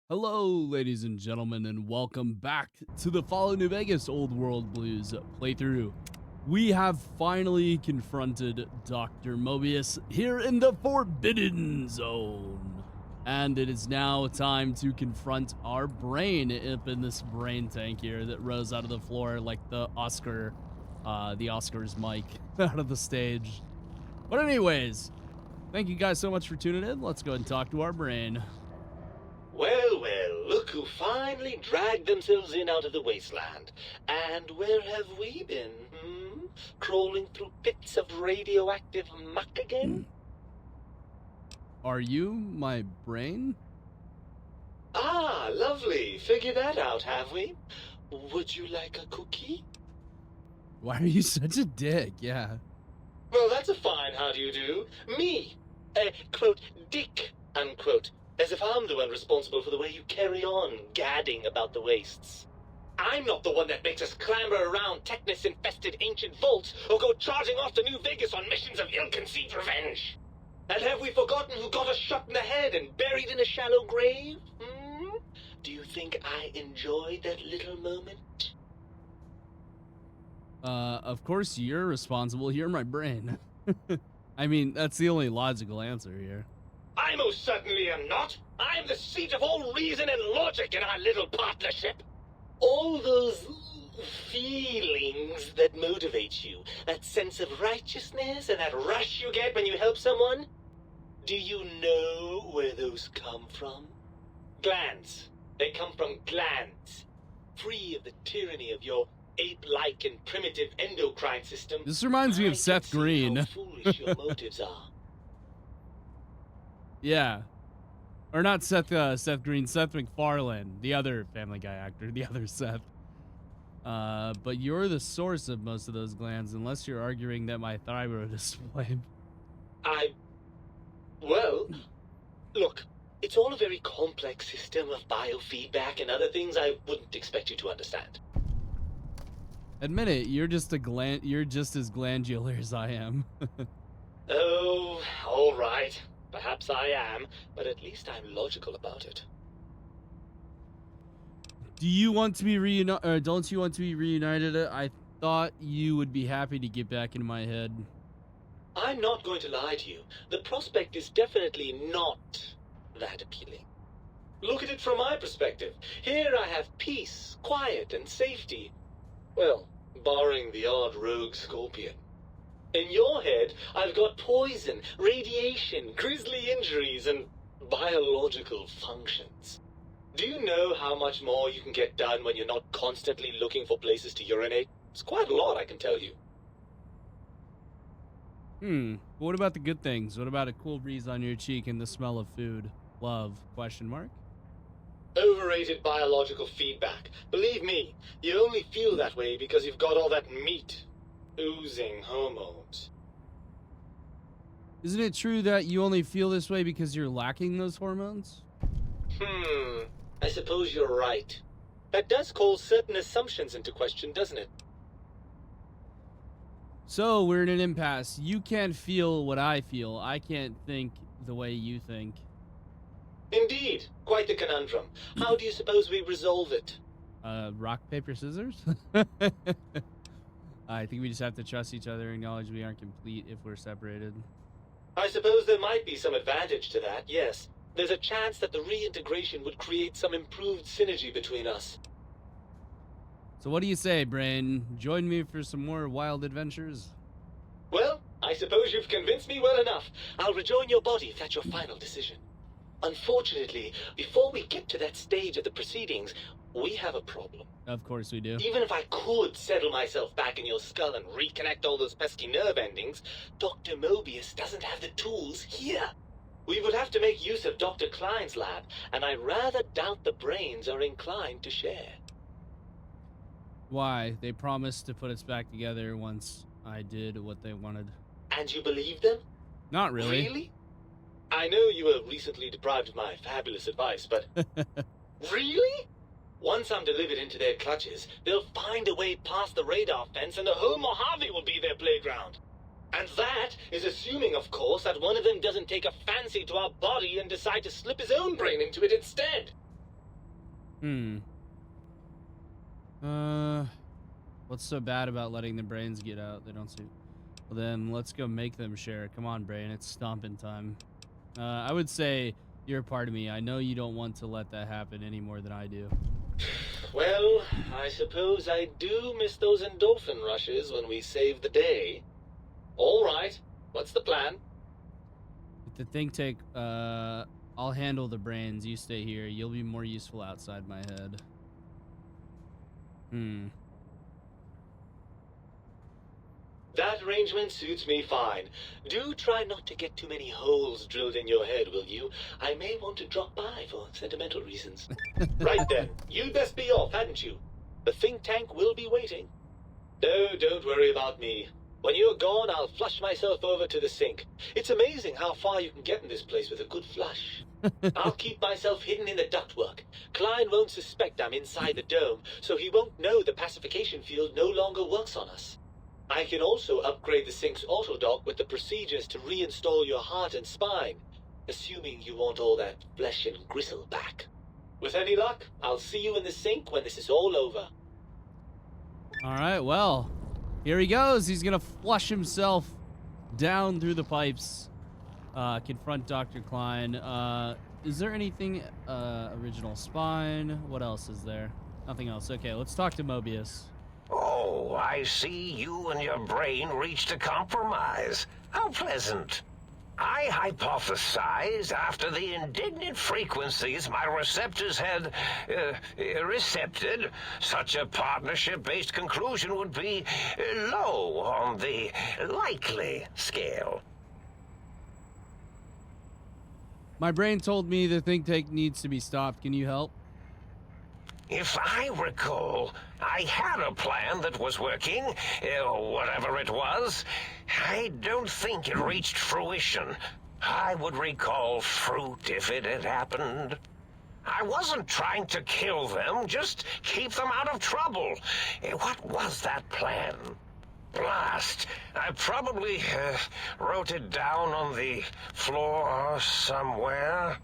Hello, ladies and gentlemen, and welcome back to the Fallout New Vegas Old World Blues playthrough. We have finally confronted Dr. Mobius here in the Forbidden Zone. And it is now time to confront our brain up in this brain tank here that rose out of the floor like the Oscars mic out of the stage. But anyways, thank you guys so much for tuning in. Let's go ahead and talk to our brain. Well, look who finally dragged themselves in out of the wasteland. And where have we been, Crawling through pits of radioactive muck again? Are you my brain? Ah, lovely. Figured that out, have we? Would you like a cookie? Why are you such a dick? Yeah. Well, that's a fine how do you do. Me, quote, dick, unquote. As if I'm the one responsible for the way you carry on gadding about the wastes. I'm not the one that makes us clamber around Technus-infested ancient vaults or go charging off to New Vegas on missions of ill-conceived revenge. And have we forgotten who got us shot in the head and buried in a shallow grave? Do you think I enjoyed that little moment? Of course you're responsible. You're my brain. I mean, that's the only logical answer here. I most certainly am not. I am the seat of all reason and logic in our little partnership. All those feelings that motivate you, that sense of righteousness and that rush you get when you help someone, do you know where those come from? Glands. They come from glands. Free of the tyranny of your ape-like and primitive endocrine system. This reminds me of Seth Green. How foolish your motives are. Yeah. Or not Seth Green, Seth MacFarlane, the other Family Guy actor, the other Seth. But you're the source of most of those glands, unless you're arguing that my thyroid is to blame. Well, look, it's all a very complex system of biofeedback and other things I wouldn't expect you to understand. Admit it, you're just as glandular as I am. Oh, all right. Perhaps I am, but at least I'm logical about it. Do you want to be reunited, or don't you want to be reunited? I thought you would be happy to get back into my head. I'm not going to lie to you. The prospect is definitely not that appealing. Look at it from my perspective. Here I have peace, quiet, and safety. Well, barring the odd rogue scorpion. In your head, I've got poison, radiation, grisly injuries, and biological functions. Do you know how much more you can get done when you're not constantly looking for places to urinate? It's quite a lot, I can tell you. What about the good things? What about a cool breeze on your cheek and the smell of food? Love? Question mark? Overrated biological feedback. Believe me, you only feel that way because you've got all that meat. Oozing hormones. Isn't it true that you only feel this way because you're lacking those hormones? I suppose you're right. That does call certain assumptions into question, doesn't it? So, we're in an impasse. You can't feel what I feel. I can't think the way you think. Indeed. Quite the conundrum. How do you suppose we resolve it? Rock, paper, scissors? I think we just have to trust each other and acknowledge we aren't complete if we're separated. I suppose there might be some advantage to that, yes. There's a chance that the reintegration would create some improved synergy between us. So what do you say, Brain? Join me for some more wild adventures? Well, I suppose you've convinced me well enough. I'll rejoin your body if that's your final decision. Unfortunately, before we get to that stage of the proceedings, we have a problem. Of course we do. Even if I could settle myself back in your skull and reconnect all those pesky nerve endings, Dr. Mobius doesn't have the tools here. We would have to make use of Dr. Klein's lab, and I rather doubt the brains are inclined to share. Why? They promised to put us back together once I did what they wanted. And you believe them? Not really. Really? I know you were recently deprived of my fabulous advice, but... Really? Once I'm delivered into their clutches, they'll find a way past the radar fence and the whole Mojave will be their playground. And that is assuming, of course, that one of them doesn't take a fancy to our body and decide to slip his own brain into it instead. What's so bad about letting the brains get out? They don't see. Well, then let's go make them share. Come on, brain. It's stomping time. I would say you're a part of me. I know you don't want to let that happen any more than I do. Well, I suppose I do miss those endorphin rushes when we save the day. All right. What's the plan? With the think tank, I'll handle the brains. You stay here. You'll be more useful outside my head. That arrangement suits me fine. Do try not to get too many holes drilled in your head, will you? I may want to drop by for sentimental reasons. Right then, you'd best be off, hadn't you? The think tank will be waiting. No, don't worry about me. When you're gone, I'll flush myself over to the sink. It's amazing how far you can get in this place with a good flush. I'll keep myself hidden in the ductwork. Klein won't suspect I'm inside the dome, so he won't know the pacification field no longer works on us. I can also upgrade the sink's autodock with the procedures to reinstall your heart and spine, assuming you want all that flesh and gristle back. With any luck, I'll see you in the sink when this is all over. Alright, well, here he goes. He's gonna flush himself down through the pipes. Confront Dr. Klein. Is there anything, original spine? What else is there? Nothing else. Okay, let's talk to Mobius. Oh, I see you and your brain reached a compromise. How pleasant. I hypothesized after the indignant frequencies my receptors had, recepted, such a partnership-based conclusion would be low on the likely scale. My brain told me the think tank needs to be stopped. Can you help? If I recall, I had a plan that was working, whatever it was. I don't think it reached fruition. I would recall fruit if it had happened. I wasn't trying to kill them, just keep them out of trouble. What was that plan? Blast. I probably wrote it down on the floor somewhere.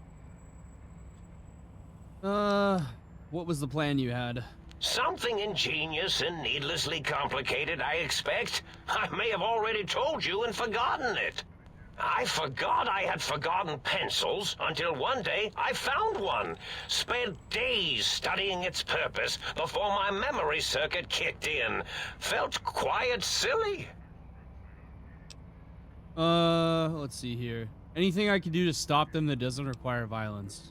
What was the plan you had? Something ingenious and needlessly complicated, I expect. I may have already told you and forgotten it. I forgot I had forgotten pencils until one day I found one. Spent days studying its purpose before my memory circuit kicked in. Felt quite silly. Let's see here. Anything I can do to stop them that doesn't require violence?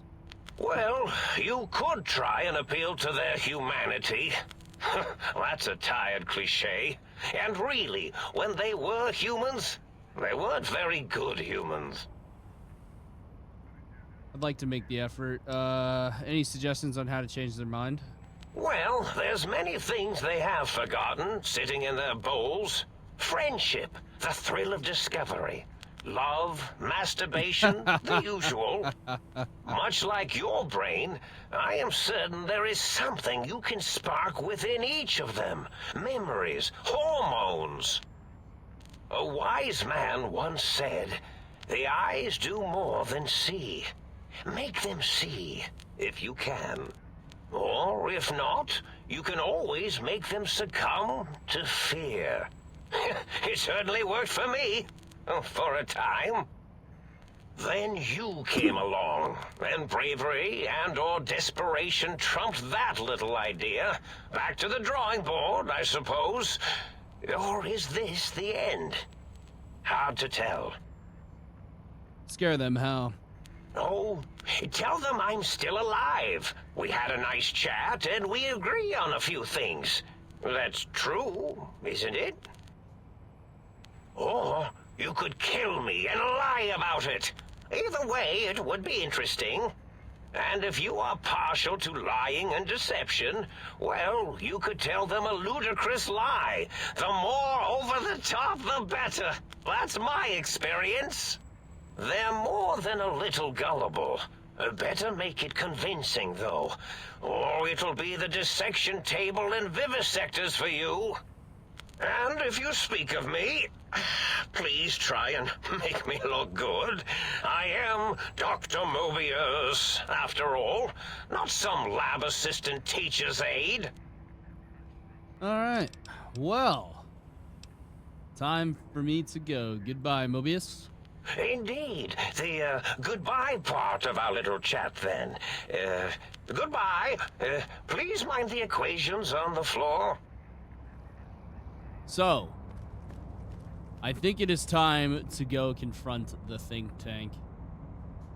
Well, you could try and appeal to their humanity. That's a tired cliche. And really, when they were humans, they weren't very good humans. I'd like to make the effort. Any suggestions on how to change their mind? Well, there's many things they have forgotten, sitting in their bowls. Friendship, the thrill of discovery. Love, masturbation, the usual. Much like your brain, I am certain there is something you can spark within each of them. Memories, hormones. A wise man once said, "The eyes do more than see. Make them see, if you can. Or, if not, you can always make them succumb to fear." It certainly worked for me. For a time. Then you came along, and bravery and/or desperation trumped that little idea. Back to the drawing board, I suppose. Or is this the end? Hard to tell. Scare them, how? Oh, tell them I'm still alive. We had a nice chat, and we agree on a few things. That's true, isn't it? Or you could kill me and lie about it. Either way, it would be interesting. And if you are partial to lying and deception, well, you could tell them a ludicrous lie. The more over the top, the better. That's my experience. They're more than a little gullible. Better make it convincing, though. Or it'll be the dissection table and vivisectors for you. And if you speak of me, Please try and make me look good. I am Dr. Mobius, after all. Not some lab assistant teacher's aide. Alright. Well, time for me to go. Goodbye, Mobius. Indeed. The goodbye part of our little chat, then. Goodbye. Please mind the equations on the floor. So, I think it is time to go confront the think tank.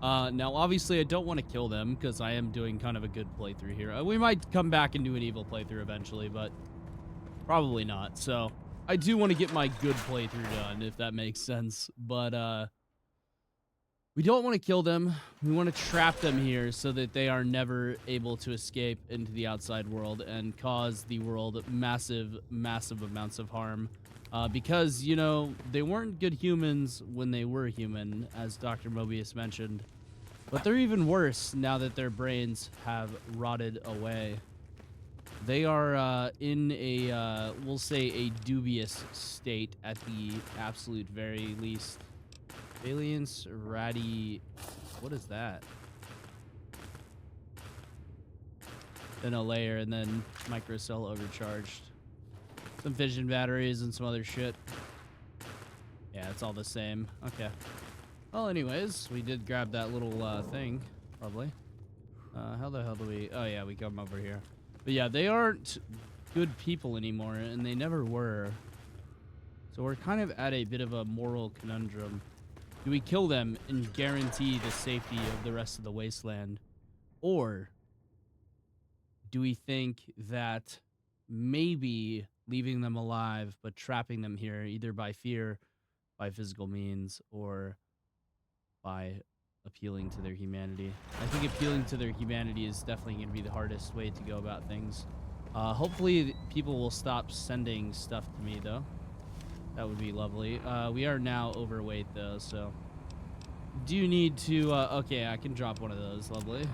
Now, obviously, I don't want to kill them, because I am doing kind of a good playthrough here. We might come back and do an evil playthrough eventually, but probably not. So, I do want to get my good playthrough done, if that makes sense. But, we don't want to kill them. We want to trap them here so that they are never able to escape into the outside world and cause the world massive, massive amounts of harm. Because, you know, they weren't good humans when they were human, as Dr. Mobius mentioned. But they're even worse now that their brains have rotted away. They are in a, we'll say, a dubious state at the absolute very least. Aliens, ratty... What is that? Then a layer, and then microcell overcharged. Some fission batteries and some other shit. Yeah, it's all the same. Okay. Well, anyways, we did grab that little thing. Lovely. How the hell do we... Oh, yeah, we come over here. But yeah, they aren't good people anymore, and they never were. So we're kind of at a bit of a moral conundrum. Do we kill them and guarantee the safety of the rest of the wasteland? Or do we think that maybe leaving them alive but trapping them here either by fear, by physical means, or by appealing to their humanity? I think appealing to their humanity is definitely going to be the hardest way to go about things. Hopefully people will stop sending stuff to me, though. That would be lovely. We are now overweight, though, so... Do you need to... okay, I can drop one of those. Lovely.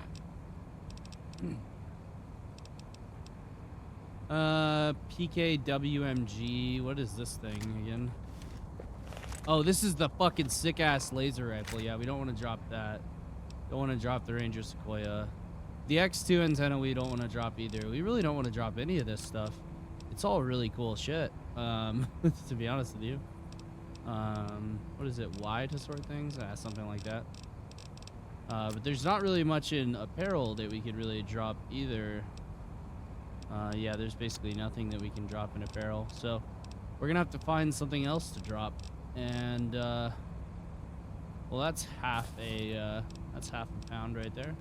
PKWMG. What is this thing again? Oh, this is the fucking sick-ass laser rifle. Yeah, we don't want to drop that. Don't want to drop the Ranger Sequoia. The X2 antenna we don't want to drop either. We really don't want to drop any of this stuff. It's all really cool shit. To be honest with you. What is it? Y to sort things? Something like that. But there's not really much in apparel that we could really drop either. Yeah, there's basically nothing that we can drop in apparel. So we're gonna have to find something else to drop. And well, that's half a pound right there.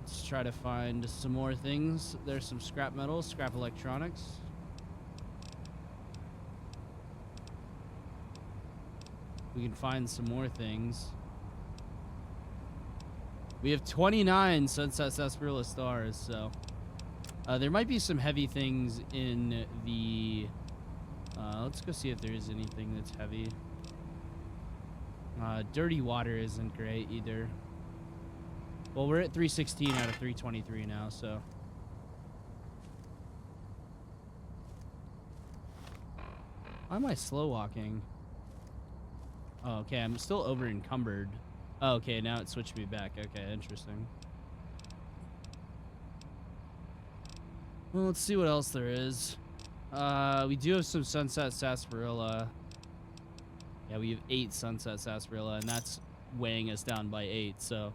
Let's try to find some more things. There's some scrap metal, scrap electronics. We can find some more things. We have 29 Sunset Sarsaparilla stars, so there might be some heavy things in the... let's go see if there is anything that's heavy. Dirty water isn't great either. Well, we're at 316 out of 323 now, so... Why am I slow walking? Oh, okay, I'm still over encumbered. Oh, okay, now it switched me back. Okay, interesting. Well, let's see what else there is. We do have some Sunset Sarsaparilla. Yeah, we have 8 Sunset Sarsaparilla, and that's weighing us down by 8, so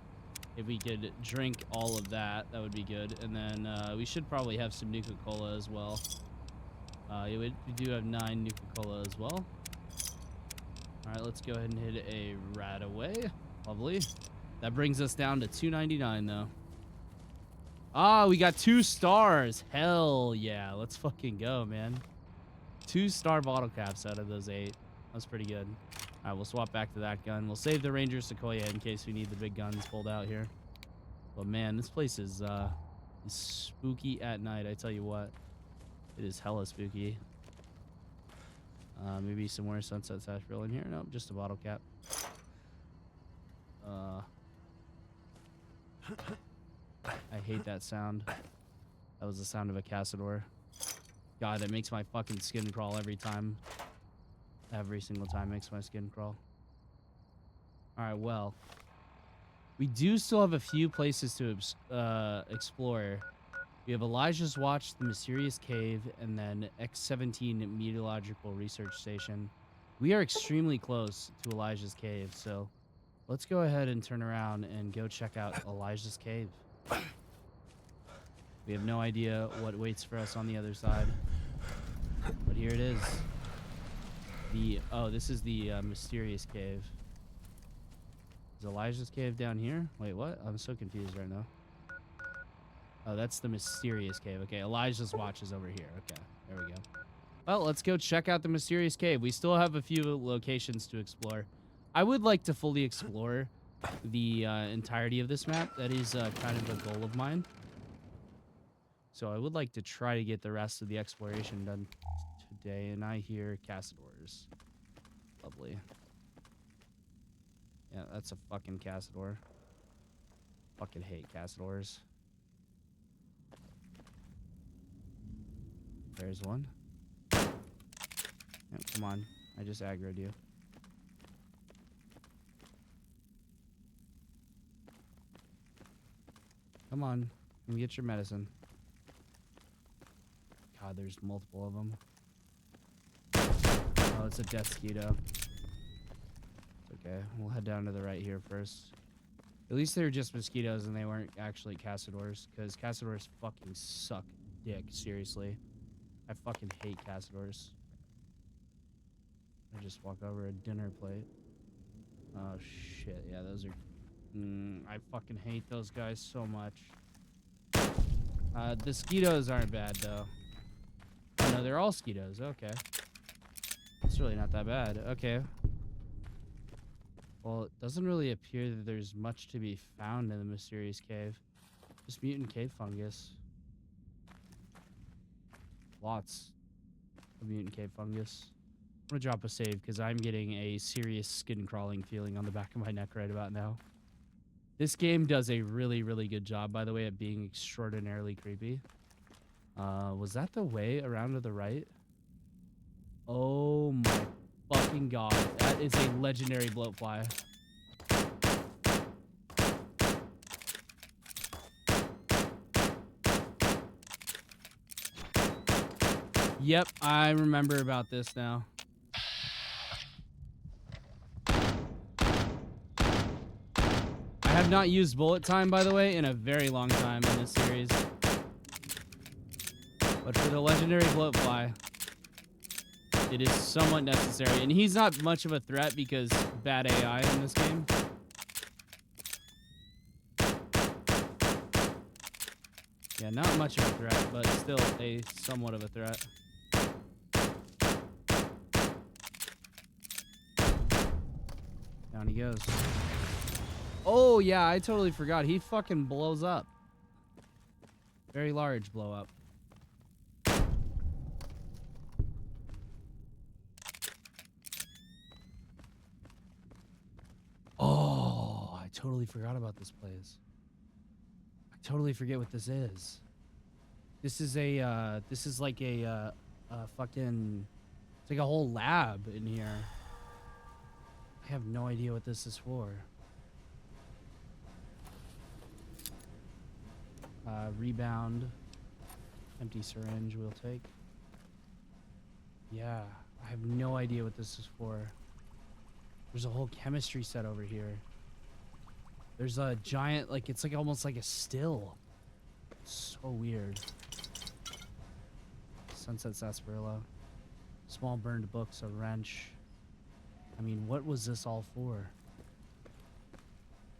if we could drink all of that, that would be good. And then we should probably have some Nuka-Cola as well. Yeah, we do have 9 Nuka-Cola as well. Alright, let's go ahead and hit a rat away. Lovely. That brings us down to 299 though. Ah, we got 2 stars. Hell yeah. Let's fucking go, man. 2-star bottle caps out of those 8. That's pretty good. Alright, we'll swap back to that gun. We'll save the Ranger Sequoia in case we need the big guns pulled out here. But man, this place is spooky at night, I tell you what. It is hella spooky. Maybe some more Sunset Sarsaparilla in here. Nope, just a bottle cap. I hate that sound. That was the sound of a Cassador. God, that makes my fucking skin crawl every time. Every single time makes my skin crawl. Alright, well. We do still have a few places to explore. We have Elijah's Watch, the Mysterious Cave, and then X-17 Meteorological Research Station. We are extremely close to Elijah's Cave, so let's go ahead and turn around and go check out Elijah's Cave. We have no idea what waits for us on the other side, but here it is. Oh, this is the Mysterious Cave. Is Elijah's Cave down here? Wait, what? I'm so confused right now. Oh, that's the Mysterious Cave. Okay, Elijah's Watch is over here. Okay, there we go. Well, let's go check out the Mysterious Cave. We still have a few locations to explore. I would like to fully explore the entirety of this map. That is kind of a goal of mine. So I would like to try to get the rest of the exploration done today. And I hear Cassadors. Lovely. Yeah, that's a fucking Cassador. Fucking hate Cassadors. There's one. Yeah, come on. I just aggroed you. Come on. Let me get your medicine. God, there's multiple of them. Oh, it's a death mosquito. It's okay. We'll head down to the right here first. At least they were just mosquitoes and they weren't actually Cassadors, because Cassadors fucking suck dick, seriously. I fucking hate Cassadors. I just walk over a dinner plate. Oh shit, yeah, those are... I fucking hate those guys so much. The mosquitoes aren't bad, though. Oh, no, they're all mosquitoes. Okay. It's really not that bad. Okay. Well, it doesn't really appear that there's much to be found in the Mysterious Cave. Just mutant cave fungus. Lots of mutant cave fungus. I'm gonna drop a save because I'm getting a serious skin crawling feeling on the back of my neck right about now. This game does a really, really good job, by the way, at being extraordinarily creepy. Was that the way around to the right? Oh my fucking god. That is a legendary bloatfly. Yep, I remember about this now. I have not used bullet time, by the way, in a very long time in this series. But for the legendary bloatfly, it is somewhat necessary. And he's not much of a threat because bad AI in this game. Yeah, not much of a threat, but still a somewhat of a threat. Down he goes. Oh, yeah, I totally forgot. He fucking blows up. Very large blow up. Oh, I totally forgot about this place. I totally forget what this is. This is a, this is like a fucking, it's like a whole lab in here. I have no idea what this is for. Rebound. Empty syringe we'll take. Yeah, I have no idea what this is for. There's a whole chemistry set over here. There's a giant, like, it's like almost like a still. So weird. Sunset sarsaparilla. Small burned books, a wrench. I mean, what was this all for?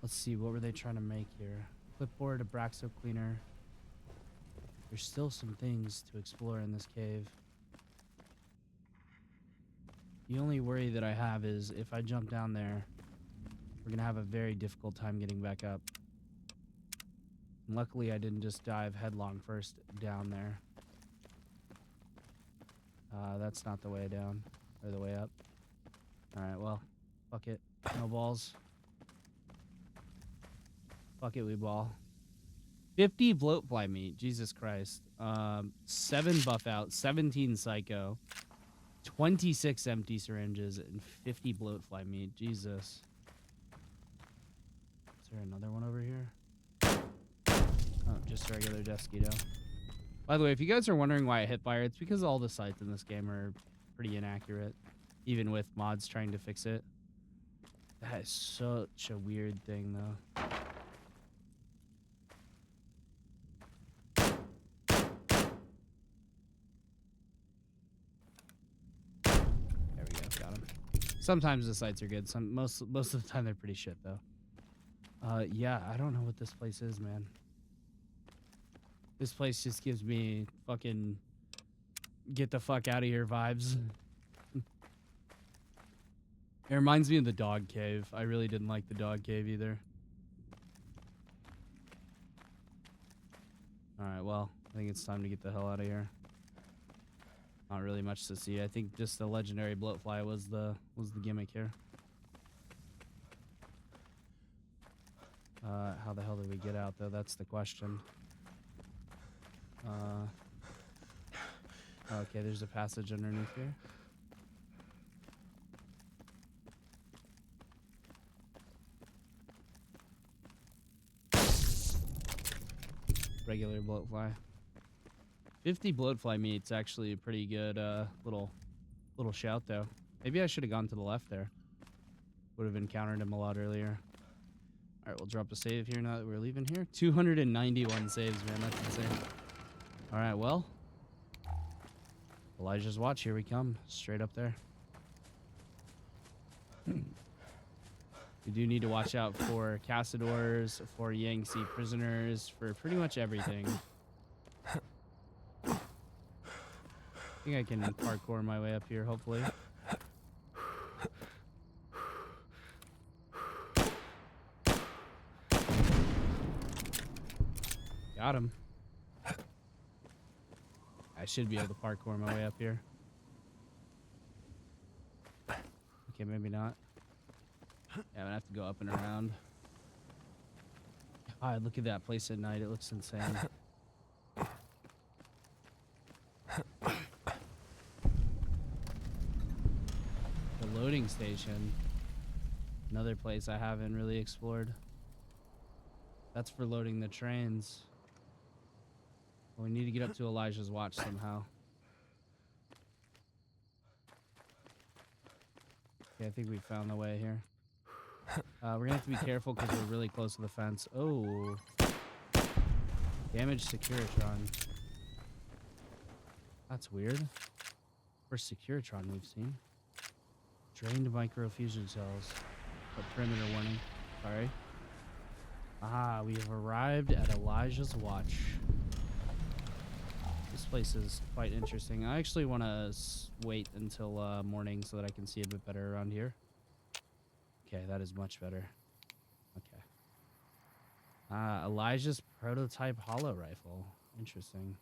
Let's see, what were they trying to make here? Clipboard, a Braxo cleaner. There's still some things to explore in this cave. The only worry that I have is if I jump down there, we're gonna have a very difficult time getting back up. And luckily, I didn't just dive headlong first down there. That's not the way down, or the way up. Alright, well, fuck it. No balls. Fuck it, we ball. 50 bloatfly meat, Jesus Christ. 7 buff out, 17 psycho, 26 empty syringes and 50 bloatfly meat. Jesus. Is there another one over here? Oh, just a regular Desquito. By the way, if you guys are wondering why I hit fire, it's because all the sights in this game are pretty inaccurate, even with mods trying to fix it. That is such a weird thing, though. There we go, got him. Sometimes the sights are good. Most of the time they're pretty shit, though. Yeah, I don't know what this place is, man. This place just gives me fucking get the fuck out of here vibes. It reminds me of the dog cave. I really didn't like the dog cave either. Alright, well, I think it's time to get the hell out of here. Not really much to see. I think just the legendary bloatfly was the gimmick here. How the hell did we get out though? That's the question. Okay, there's a passage underneath here. Regular bloatfly. 50 bloatfly meat's actually a pretty good little shout though. Maybe I should have gone to the left there. Would have encountered him a lot earlier. All right, we'll drop a save here now that we're leaving here. 291 saves, man. That's insane. All right, well. Elijah's Watch, here we come. Straight up there. We do need to watch out for Cassadors, for Yangtze prisoners, for pretty much everything. I think I can parkour my way up here, hopefully. Got him. I should be able to parkour my way up here. Okay, maybe not. Yeah, I'm gonna have to go up and around. God, look at that place at night. It looks insane. The loading station. Another place I haven't really explored. That's for loading the trains. Well, we need to get up to Elijah's Watch somehow. Okay, I think we found the way here. We're gonna have to be careful because we're really close to the fence. Oh. Damaged Securitron. That's weird. First Securitron we've seen. Drained microfusion cells. A perimeter warning. Sorry. Ah, we have arrived at Elijah's Watch. This place is quite interesting. I actually want to wait until morning so that I can see a bit better around here. Okay, that is much better. Okay. Elijah's prototype hollow rifle. Interesting.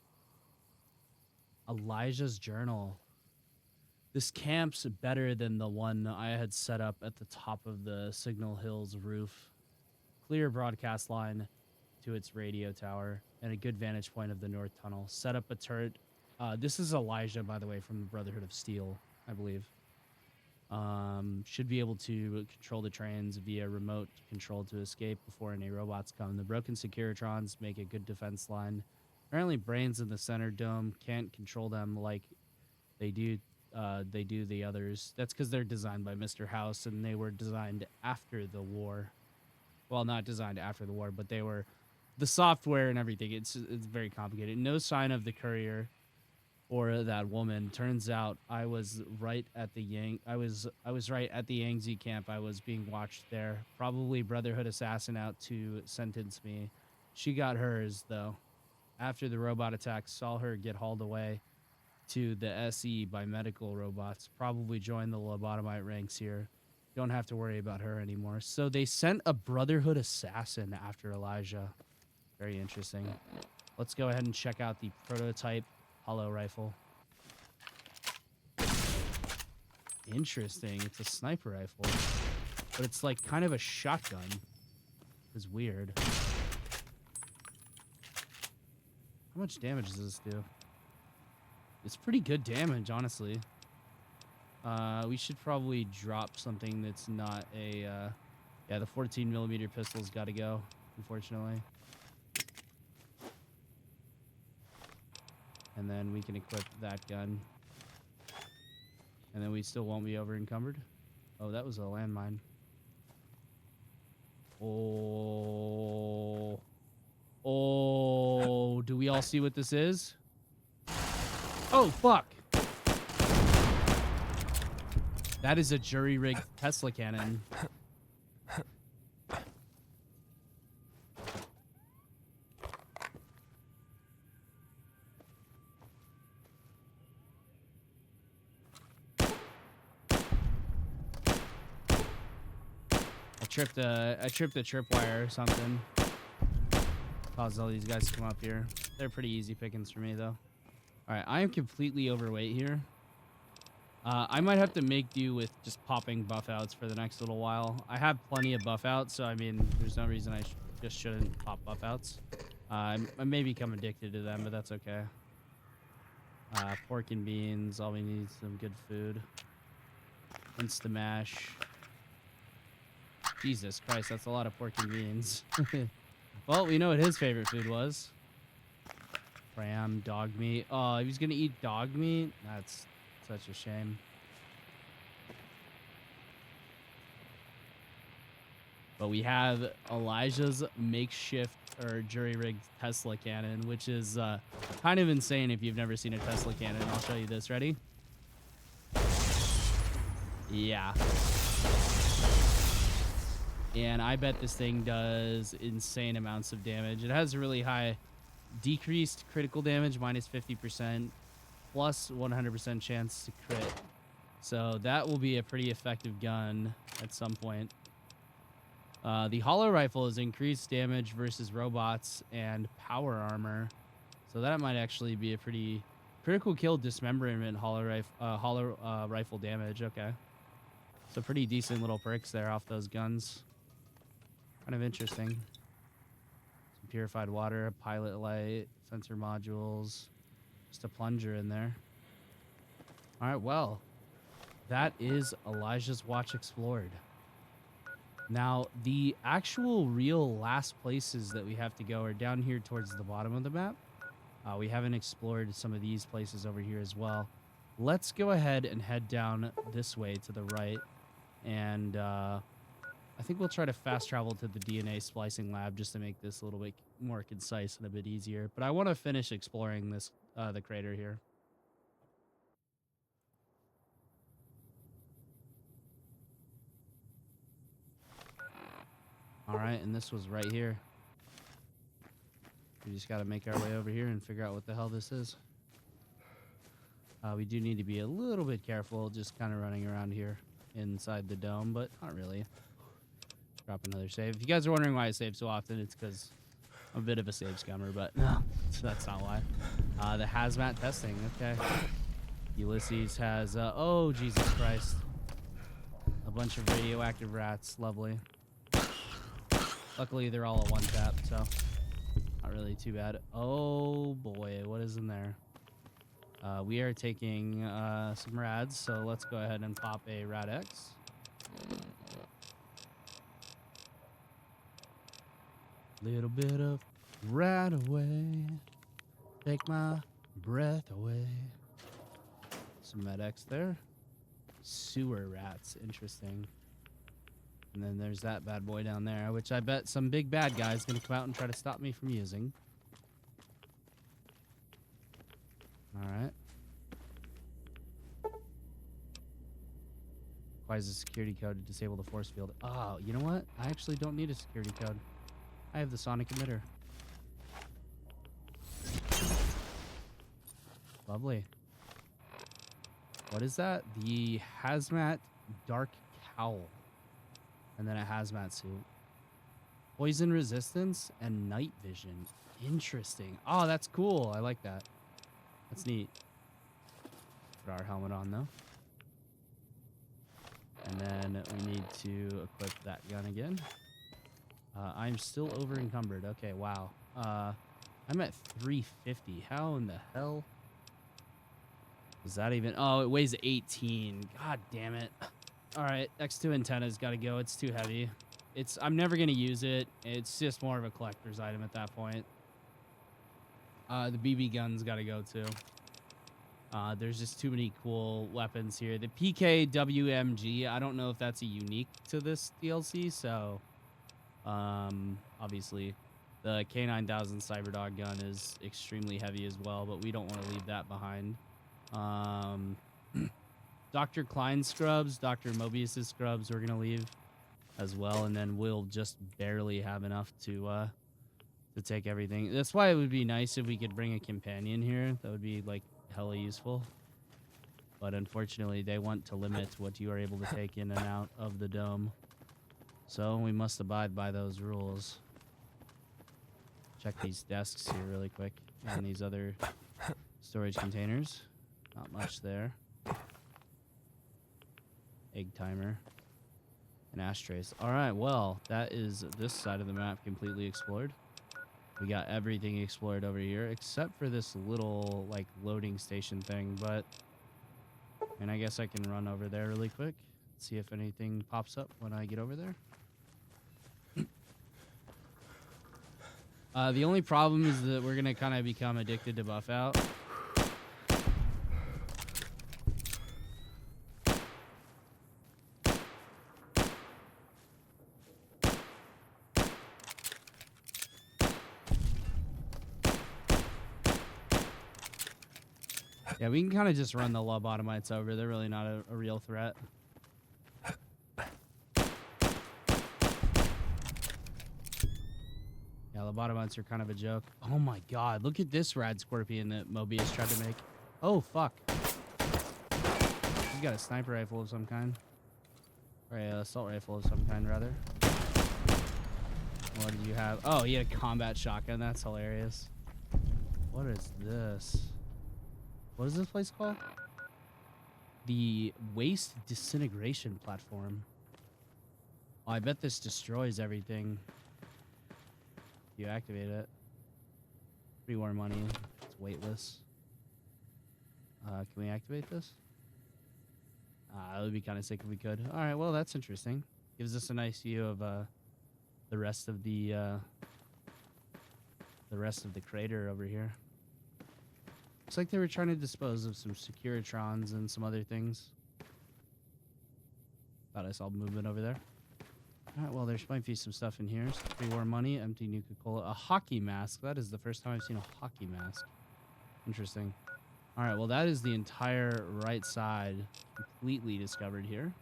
Elijah's journal. This camp's better than the one I had set up at the top of the Signal Hills roof. Clear broadcast line to its radio tower and a good vantage point of the North Tunnel. Set up a turret. This is Elijah, by the way, from the Brotherhood of Steel, I believe. Should be able to control the trains via remote control to escape before any robots come. The broken Securitrons make a good defense line. Apparently brains in the center dome can't control them like they do the others. That's because they're designed by Mr. House, and they were designed after the war. Well, not designed after the war, but they were the software and everything. It's very complicated. No sign of the courier or that woman. Turns out I was right at the I was right at the Yangtze camp. I was being watched there. Probably Brotherhood assassin out to sentence me. She got hers though. After the robot attack, saw her get hauled away to the SE by medical robots. Probably joined the lobotomite ranks here. Don't have to worry about her anymore. So they sent a Brotherhood assassin after Elijah. Very interesting. Let's go ahead and check out the prototype hollow rifle. Interesting. It's a sniper rifle, but it's like kind of a shotgun. It's weird. How much damage does this do? It's pretty good damage, honestly. We should probably drop something that's not a, yeah, the 14mm pistol's got to go, unfortunately. And then we can equip that gun. And then we still won't be over encumbered. Oh, that was a landmine. Oh. Oh, do we all see what this is? Oh, fuck. That is a jury-rigged Tesla cannon. I tripped a tripwire or something. Caused all these guys to come up here. They're pretty easy pickings for me, though. All right, I am completely overweight here. I might have to make do with just popping buff outs for the next little while. I have plenty of buff outs, so I mean, there's no reason I just shouldn't pop buff outs. I may become addicted to them, but that's okay. Pork and beans. All we need is some good food. Insta-mash. Jesus Christ, that's a lot of pork and beans. Well, we know what his favorite food was. Ram, dog meat. Oh, he was gonna eat dog meat? That's such a shame. But we have Elijah's makeshift or jury-rigged Tesla cannon, which is kind of insane if you've never seen a Tesla cannon. I'll show you this. Ready? Yeah. And I bet this thing does insane amounts of damage. It has a really high decreased critical damage, minus 50%, plus 100% chance to crit. So that will be a pretty effective gun at some point. The hollow rifle is increased damage versus robots and power armor. So that might actually be a pretty critical kill dismemberment hollow rifle damage. Okay. So pretty decent little perks there off those guns. Kind of interesting. Some purified water, pilot light, sensor modules, just a plunger in there. All right, well, that is Elijah's Watch explored. Now, the actual real last places that we have to go are down here towards the bottom of the map. We haven't explored some of these places over here as well. Let's go ahead and head down this way to the right. And I think we'll try to fast travel to the DNA splicing lab just to make this a little bit more concise and a bit easier. But I want to finish exploring this the crater here. All right, and this was right here. We just got to make our way over here and figure out what the hell this is. We do need to be a little bit careful, just kind of running around here inside the dome, but not really. Drop another save. If you guys are wondering why I save so often, it's because I'm a bit of a save scummer, but no, that's not why. The hazmat testing, okay. Ulysses has, oh, Jesus Christ. A bunch of radioactive rats, lovely. Luckily, they're all a one-tap, so not really too bad. Oh, boy, what is in there? We are taking some rads, so let's go ahead and pop a Rad X. Little bit of right away, take my breath away. Some Med X there. Sewer rats, interesting. And then there's that bad boy down there, which I bet some big bad guy is going to come out and try to stop me from using. All right. Requires a security code to disable the force field. Oh, you know what? I actually don't need a security code. I have the sonic emitter. Lovely. What is that? The hazmat dark cowl. And then a hazmat suit. Poison resistance and night vision. Interesting. Oh, that's cool. I like that. That's neat. Put our helmet on, though. And then we need to equip that gun again. I'm still over encumbered. Okay, wow. I'm at 350. How in the hell? Is that even? Oh, it weighs 18. God damn it. All right, X2 antenna's got to go. It's too heavy. I'm never going to use it. It's just more of a collector's item at that point. The BB gun's got to go too. There's just too many cool weapons here. The PKWMG, I don't know if that's a unique to this DLC, so obviously the K9000 Cyberdog gun is extremely heavy as well, but we don't want to leave that behind. Dr. Klein's scrubs, Dr. Mobius's scrubs we're going to leave as well, and then we'll just barely have enough to take everything. That's why it would be nice if we could bring a companion here. That would be, like, hella useful. But unfortunately, they want to limit what you are able to take in and out of the dome. So we must abide by those rules. Check these desks here really quick. And these other storage containers. Not much there. Egg timer. And ashtrays. Alright, well, that is this side of the map completely explored. We got everything explored over here, except for this little, like, loading station thing, but... And I guess I can run over there really quick. See if anything pops up when I get over there. The only problem is that we're gonna kind of become addicted to buff out. Yeah, we can kind of just run the lobotomites over. They're really not a real threat. Yeah, lobotomites are kind of a joke. Oh my god, look at this rad scorpion that Mobius tried to make. Oh, fuck. He's got a sniper rifle of some kind. Or an assault rifle of some kind, rather. What did you have? Oh, he had a combat shotgun. That's hilarious. What is this? What is this place called? The Waste Disintegration Platform. Oh, I bet this destroys everything. If you activate it. Free war money. It's weightless. Can we activate this? That would be kind of sick if we could. Alright, well, that's interesting. Gives us a nice view of the rest of the crater over here. Looks like they were trying to dispose of some Securitrons and some other things. Thought I saw movement over there. Alright, well, there might be some stuff in here. Some pre-war money, empty Nuka-Cola. A hockey mask. That is the first time I've seen a hockey mask. Interesting. Alright, well, that is the entire right side completely discovered here.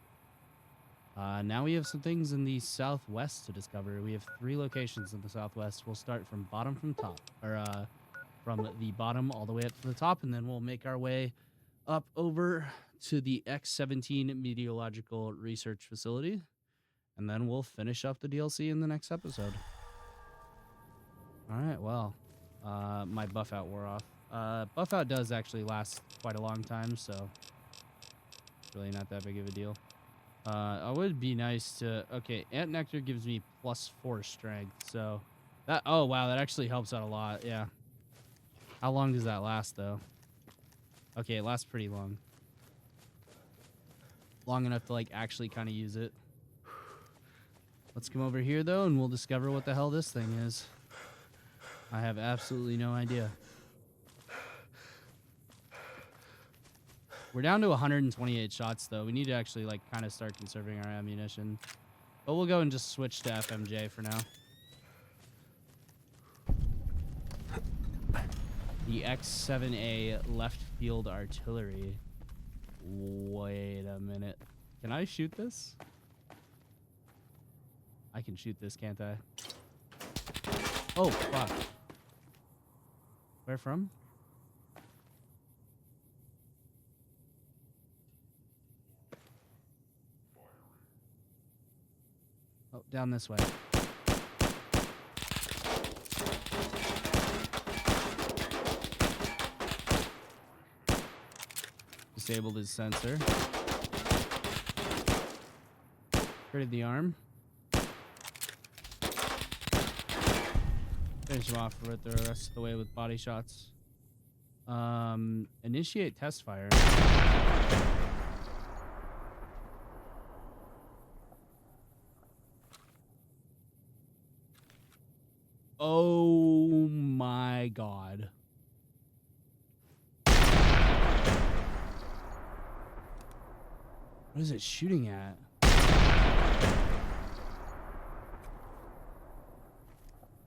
Now we have some things in the southwest to discover. We have 3 locations in the southwest. We'll start from bottom from top. Or, from the bottom all the way up to the top, and then we'll make our way up over to the X-17 Meteorological Research Facility, and then we'll finish up the DLC in the next episode. Alright, well, my buff out wore off. Buff out does actually last quite a long time, so it's really not that big of a deal. It would be nice to... Okay, Ant Nectar gives me +4 strength, so... that. Oh, wow, that actually helps out a lot, yeah. How long does that last, though? Okay, it lasts pretty long. Long enough to, like, actually kind of use it. Let's come over here, though, and we'll discover what the hell this thing is. I have absolutely no idea. We're down to 128 shots, though. We need to actually, like, kind of start conserving our ammunition. But we'll go and just switch to FMJ for now. The X-7A left field artillery. Wait a minute. Can I shoot this? I can shoot this, can't I? Oh, fuck. Where from? Oh, down this way. Disabled his sensor. Critted the arm. Finish him off with the rest of the way with body shots. Initiate test fire. Oh my god. What is it shooting at?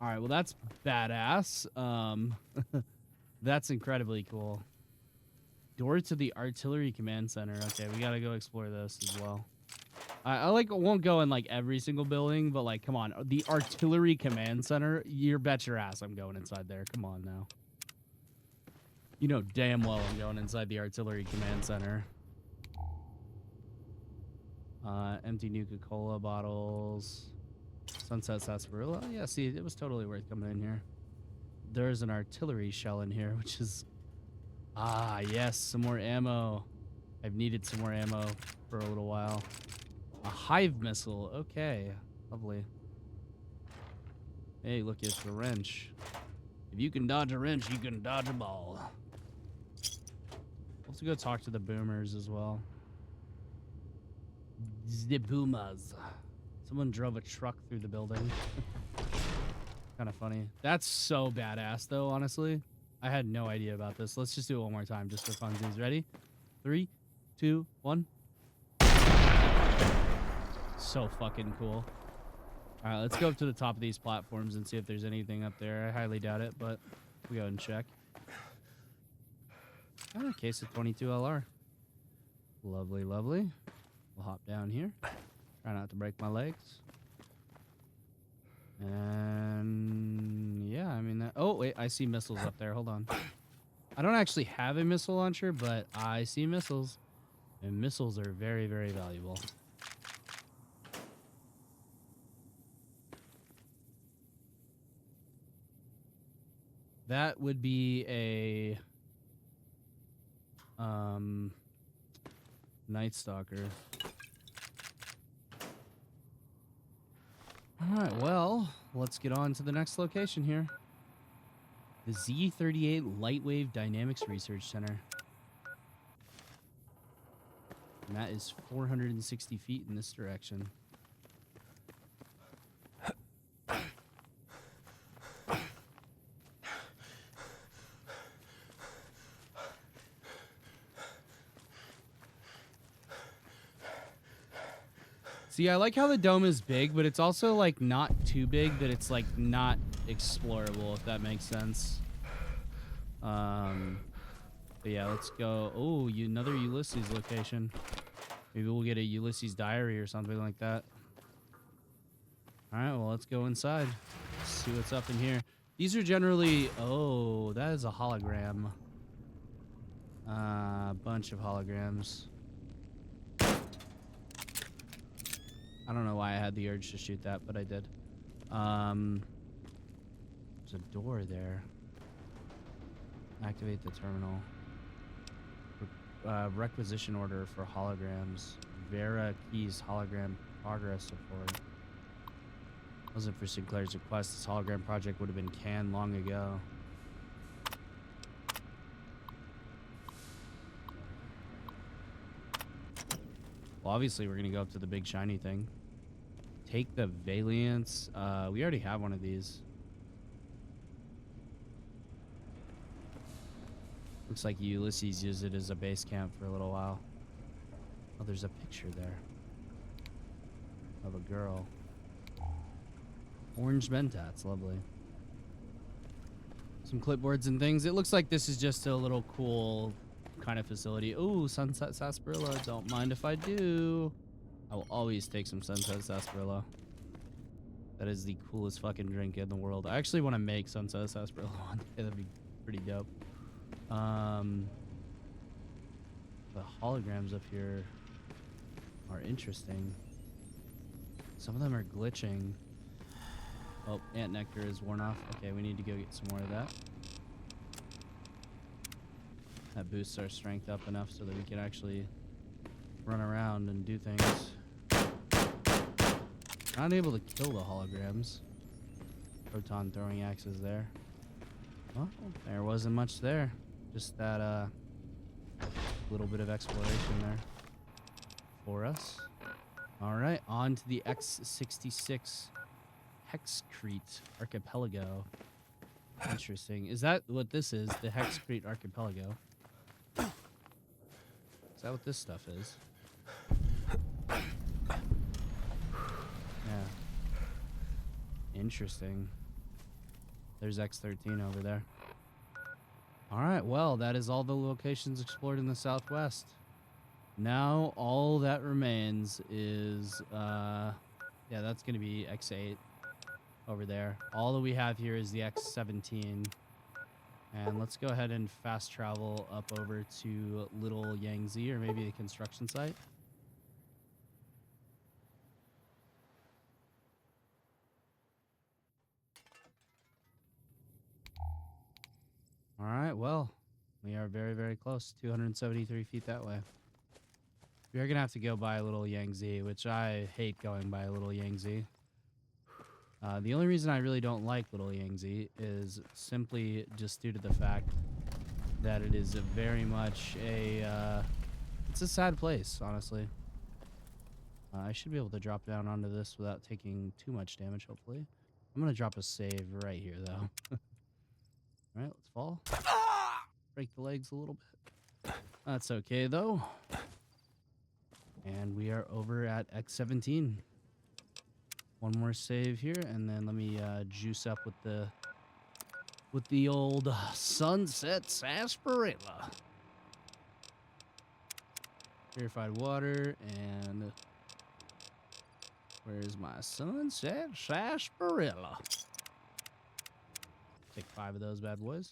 All right, well that's badass. That's incredibly cool. Door to the artillery command center. Okay, we gotta go explore this as well. I like won't go in like every single building, but like, come on, the artillery command center. You bet your ass I'm going inside there. Come on now. You know damn well I'm going inside the artillery command center. Empty Nuka-Cola bottles. Sunset sarsaparilla. Yeah, see, it was totally worth coming in here. There's an artillery shell in here, which is... Ah, yes, some more ammo. I've needed some more ammo for a little while. A hive missile. Okay, lovely. Hey, look, it's a wrench. If you can dodge a wrench, you can dodge a ball. Let's go talk to the boomers as well. The boomers. Someone drove a truck through the building. Kind of funny. That's so badass, though, honestly. I had no idea about this. Let's just do it one more time, just for funsies. Ready? 3, 2, 1. So fucking cool. All right, let's go up to the top of these platforms and see if there's anything up there. I highly doubt it, but we'll go ahead and check. Oh, case of 22 LR. Lovely, lovely. We'll hop down here. Try not to break my legs. And yeah, I mean that. Oh wait, I see missiles up there. Hold on. I don't actually have a missile launcher, but I see missiles, and missiles are very, very valuable. That would be a Night Stalker. All right, well, let's get on to the next location here. The Z-38 Lightwave Dynamics Research Center. And that is 460 feet in this direction. See, I like how the dome is big, but it's also, like, not too big that it's, like, not explorable, if that makes sense. But yeah, let's go. Oh, another Ulysses location. Maybe we'll get a Ulysses diary or something like that. All right, well, let's go inside. See what's up in here. These are generally... Oh, that is a hologram. Bunch of holograms. I don't know why I had the urge to shoot that, but I did. There's a door there. Activate the terminal. Requisition order for holograms. Vera Keys hologram progress support. Wasn't for Sinclair's request, this hologram project would have been canned long ago. Well, obviously, we're going to go up to the big shiny thing. Take the Valiance. We already have one of these. Looks like Ulysses used it as a base camp for a little while. Oh, there's a picture there of a girl. Orange Mentats, lovely. Some clipboards and things. It looks like this is just a little cool kind of facility. Ooh, Sunset Sarsaparilla. Don't mind if I do. I will always take some Sunset Sarsaparilla. That is the coolest fucking drink in the world. I actually want to make Sunset Sarsaparilla one day. That'd be pretty dope. The holograms up here are interesting. Some of them are glitching. Oh, Ant Nectar is worn off. Okay, we need to go get some more of that. That boosts our strength up enough so that we can actually run around and do things. Not able to kill the holograms. Proton throwing axes there. Well, there wasn't much there. just that little bit of exploration there for us. All right, on to the X66 Hexcrete Archipelago. Interesting. Is that what this is? The Hexcrete Archipelago? Is that what this stuff is? Yeah. Interesting. There's X13 over there. All right, well, that is all the locations explored in the Southwest. Now, all that remains is, yeah, that's going to be X8 over there. All that we have here is the X17. And let's go ahead and fast travel up over to Little Yangtze, or maybe the construction site. All right, well, we are very, very close. 273 feet that way. We are going to have to go by Little Yangtze, which I hate going by Little Yangtze. The only reason I really don't like Little Yangtze is simply just due to the fact that it is very much a, it's a sad place, honestly. I should be able to drop down onto this without taking too much damage, hopefully. I'm going to drop a save right here, though. All right, let's fall. Break the legs a little bit. That's okay, though. And we are over at X17. One more save here, and then let me juice up with the old Sunset Sarsaparilla. Purified water, and where's my Sunset Sarsaparilla? Take 5 of those bad boys.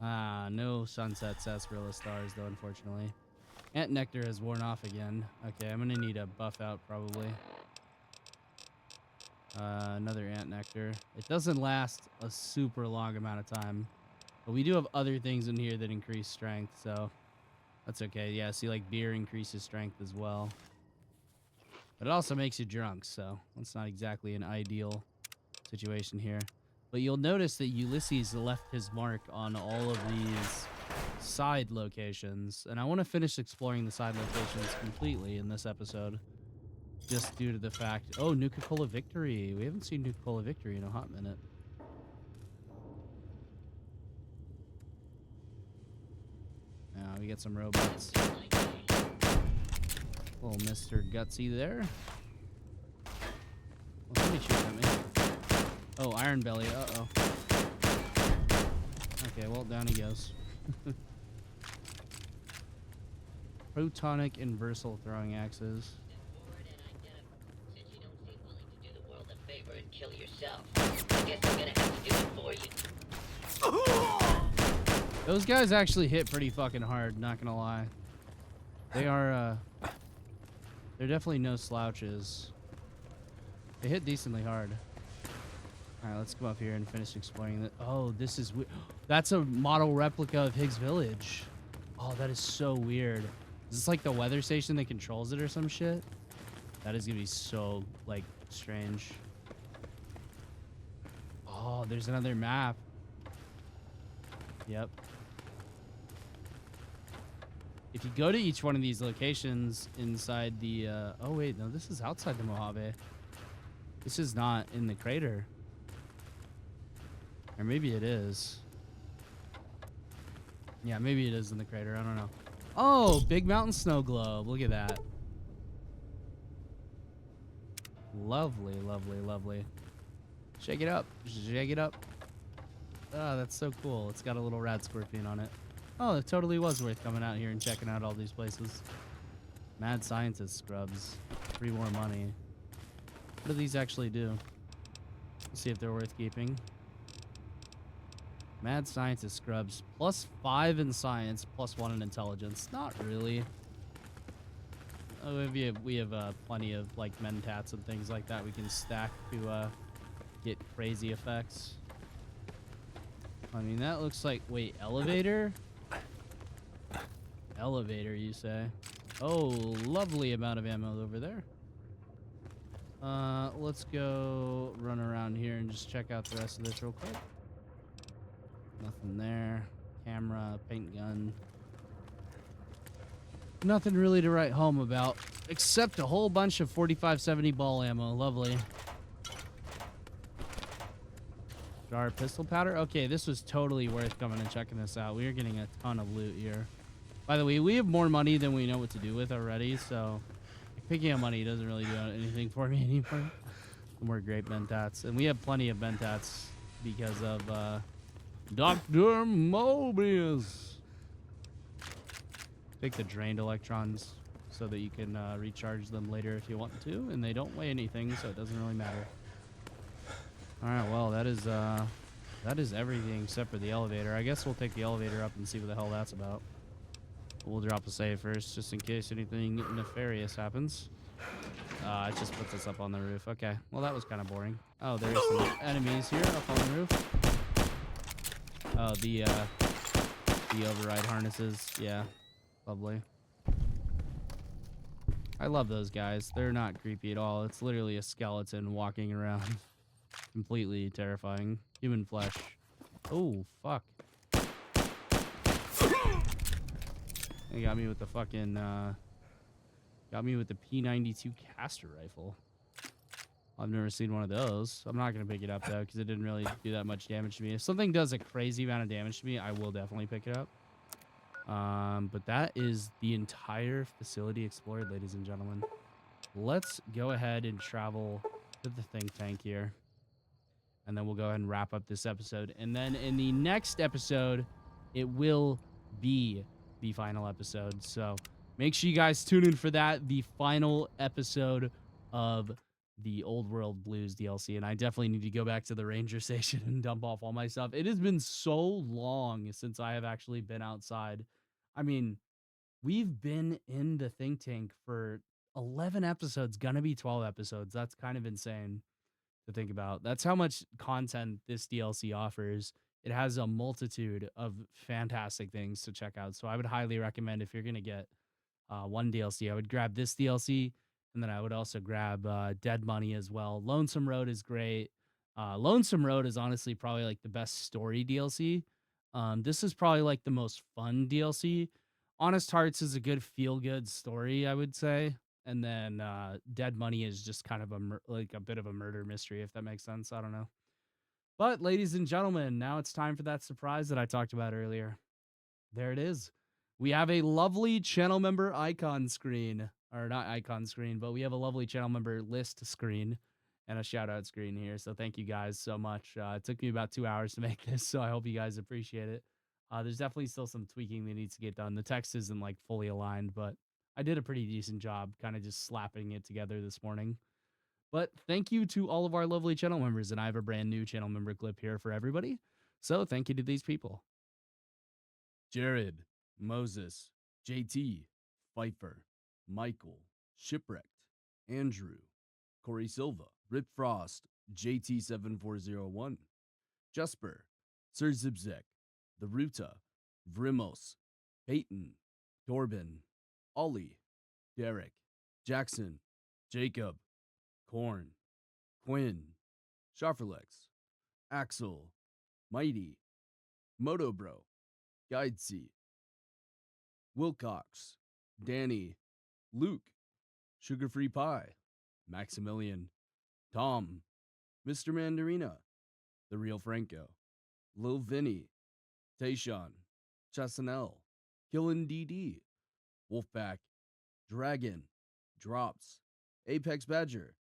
No Sunset Sarsaparilla stars, though, unfortunately. Ant Nectar has worn off again. Okay, I'm gonna need a buff out, probably. Another Ant Nectar. It doesn't last a super long amount of time. But we do have other things in here that increase strength, so that's okay. Yeah, see, like, beer increases strength as well. But it also makes you drunk, so that's not exactly an ideal situation here. But you'll notice that Ulysses left his mark on all of these side locations. And I want to finish exploring the side locations completely in this episode. Just due to the fact... Oh, Nuka-Cola Victory. We haven't seen Nuka-Cola Victory in a hot minute. Now we get some robots. Little Mr. Gutsy there. Well, somebody shoot at me. Oh, Iron Belly. Uh-oh. Okay, well, down he goes. Protonic inversal throwing axes. Kill yourself. I guess I'm gonna have to do it for you. Those guys actually hit pretty fucking hard, not gonna lie. They are, they're definitely no slouches. They hit decently hard. Alright, let's come up here and finish exploring that. Oh, this is weird. That's a model replica of Higgs Village. Oh, that is so weird. Is this like the weather station that controls it or some shit? That is gonna be so, like, strange. Oh, there's another map. Yep. If you go to each one of these locations inside the... oh, wait. No, this is outside the Mojave. This is not in the crater. Or maybe it is. Yeah, maybe it is in the crater. I don't know. Oh, Big Mountain Snow Globe. Look at that. Lovely, lovely, lovely. Shake it up. Shake it up. Oh, that's so cool. It's got a little rat scorpion on it. Oh, it totally was worth coming out here and checking out all these places. Mad Scientist scrubs. 3 more money. What do these actually do? Let's see if they're worth keeping. Mad Scientist scrubs. +5 in science, +1 in intelligence. Not really. Oh, we have plenty of, like, mentats and things like that we can stack to get crazy effects. I mean, that looks like... Wait, elevator? Elevator, you say? Oh, lovely amount of ammo over there. Let's go run around here and just check out the rest of this real quick. Nothing there. camera, paint gun. Nothing really to write home about, except a whole bunch of 45-70 ball ammo. Lovely. Jar of pistol powder. Okay, this was totally worth coming and checking this out. We are getting a ton of loot here. By the way, we have more money than we know what to do with already, so picking up money doesn't really do anything for me anymore. More great Bentats. And we have plenty of Bentats because of Dr. Mobius. Take the drained electrons so that you can recharge them later if you want to, and they don't weigh anything, so it doesn't really matter. All right, well, that is everything except for the elevator. I guess we'll take the elevator up and see what the hell that's about. We'll drop a save first, just in case anything nefarious happens. It just puts us up on the roof. Okay, well, that was kind of boring. Oh, there's some enemies here up on the roof. Oh, the override harnesses. Yeah, lovely. I love those guys. They're not creepy at all. It's literally a skeleton walking around. Completely terrifying. Human flesh. Oh, fuck. They got me with the fucking, got me with the P92 caster rifle. I've never seen one of those. I'm not going to pick it up, though, because it didn't really do that much damage to me. If something does a crazy amount of damage to me, I will definitely pick it up. But that is the entire facility explored, ladies and gentlemen. Let's go ahead and travel to the think tank here. And then we'll go ahead and wrap up this episode. And then in the next episode, it will be the final episode. So make sure you guys tune in for that. The final episode of the Old World Blues DLC. And I definitely need to go back to the Ranger Station and dump off all my stuff. It has been so long since I have actually been outside. I mean, we've been in the think tank for 11 episodes, gonna be 12 episodes. That's kind of insane to think about. That's how much content this DLC offers. It has a multitude of fantastic things to check out. So I would highly recommend, if you're going to get one DLC, I would grab this DLC, and then I would also grab Dead Money as well. Lonesome Road is great. Lonesome Road is honestly probably like the best story DLC. This is probably like the most fun DLC. Honest Hearts is a good feel-good story, I would say. And then Dead Money is just kind of like a bit of a murder mystery, if that makes sense. I don't know. But ladies and gentlemen, now it's time for that surprise that I talked about earlier. There it is. We have a lovely channel member icon screen, or not icon screen, but we have a lovely channel member list screen and a shout out screen here. So thank you guys so much. It took me about 2 hours to make this, so I hope you guys appreciate it. There's definitely still some tweaking that needs to get done. The text isn't like fully aligned, but I did a pretty decent job kind of just slapping it together this morning. But thank you to all of our lovely channel members, and I have a brand new channel member clip here for everybody. So thank you to these people. Jared, Moses, JT, Pfeiffer, Michael, Shipwrecked, Andrew, Corey Silva, Rip Frost, JT7401, Jesper, Sir Zibzek, The Ruta, Vrimos, Peyton, Corbin, Ollie, Derek, Jackson, Jacob, Korn, Quinn, Schafferlex, Axel, Mighty, Motobro, Guidesy, Wilcox, Danny, Luke, Sugar Free Pie, Maximilian, Tom, Mr. Mandarina, The Real Franco, Lil Vinny, Tayshawn, Chassanel, Killin DD, Wolfpack, Dragon, Drops, Apex Badger,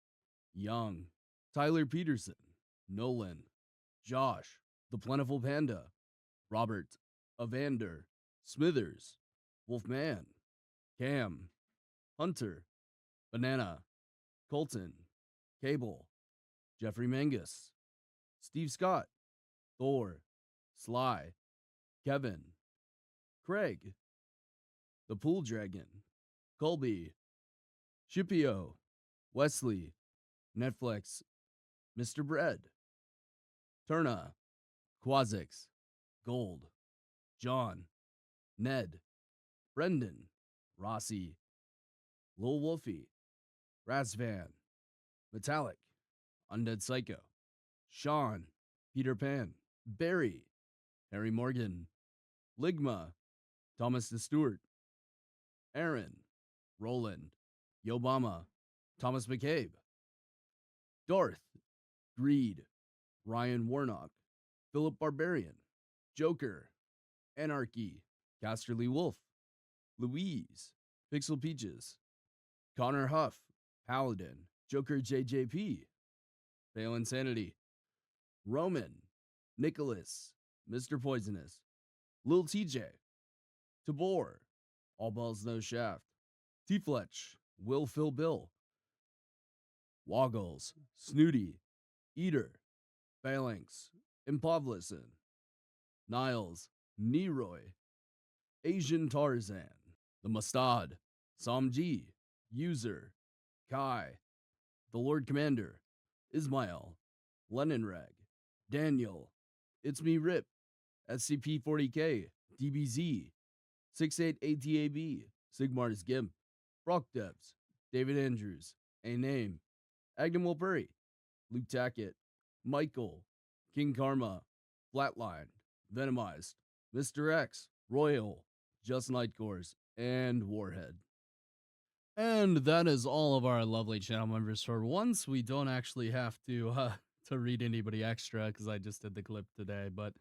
Young, Tyler Peterson, Nolan, Josh, The Plentiful Panda, Robert, Evander, Smithers, Wolfman, Cam, Hunter, Banana, Colton, Cable, Jeffrey Mangus, Steve Scott, Thor, Sly, Kevin, Craig, The Pool Dragon, Colby, Shipio, Wesley, Netflix, Mr. Bread, Turna, Quazix, Gold, John, Ned, Brendan, Rossi, Lil Wolfie, Razvan, Metallic, Undead Psycho, Sean, Peter Pan, Barry, Harry Morgan, Ligma, Thomas de Stewart, Aaron, Roland, Yobama, Thomas McCabe, Darth, Greed, Ryan Warnock, Philip Barbarian, Joker, Anarchy, Casterly Wolf, Louise, Pixel Peaches, Connor Huff, Paladin, Joker JJP, Fail Insanity, Roman, Nicholas, Mr. Poisonous, Lil TJ, Tabor, All Balls No Shaft, T Fletch, Will Phil Bill, Woggles, Snooty, Eater, Phalanx, Impovlison, Niles, Neroy, Asian Tarzan, The Mustad, Samji, User, Kai, The Lord Commander, Ismail, Leninreg, Daniel, It's Me Rip, SCP-40K, DBZ, 68ATAB, Sigmar's Gimp, Rock Devs, David Andrews, A Name, Agnem Wilbury, Luke Tackett, Michael, King Karma, Flatline, Venomized, Mr. X, Royal, Just Nightcores, and Warhead. And that is all of our lovely channel members for once. We don't actually have to read anybody extra because I just did the clip today. But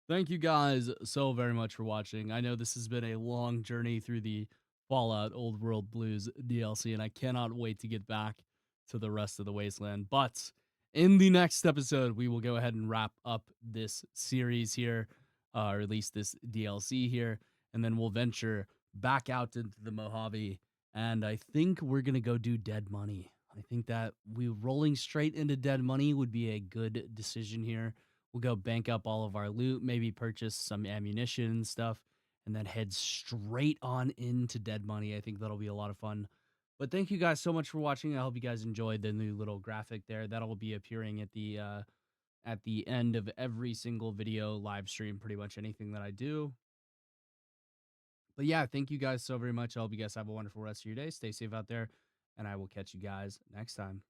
thank you guys so very much for watching. I know this has been a long journey through the Fallout Old World Blues DLC, and I cannot wait to get back to the rest of the Wasteland. But in the next episode, we will go ahead and wrap up this series here, or at least this DLC here, and then we'll venture back out into the Mojave. And I think we're going to go do Dead Money. I think that we rolling straight into Dead Money would be a good decision here. We'll go bank up all of our loot, maybe purchase some ammunition and stuff, and then head straight on into Dead Money. I think that'll be a lot of fun. But thank you guys so much for watching. I hope you guys enjoyed the new little graphic there. That'll be appearing at the end of every single video, live stream, pretty much anything that I do. But yeah, thank you guys so very much. I hope you guys have a wonderful rest of your day. Stay safe out there, and I will catch you guys next time.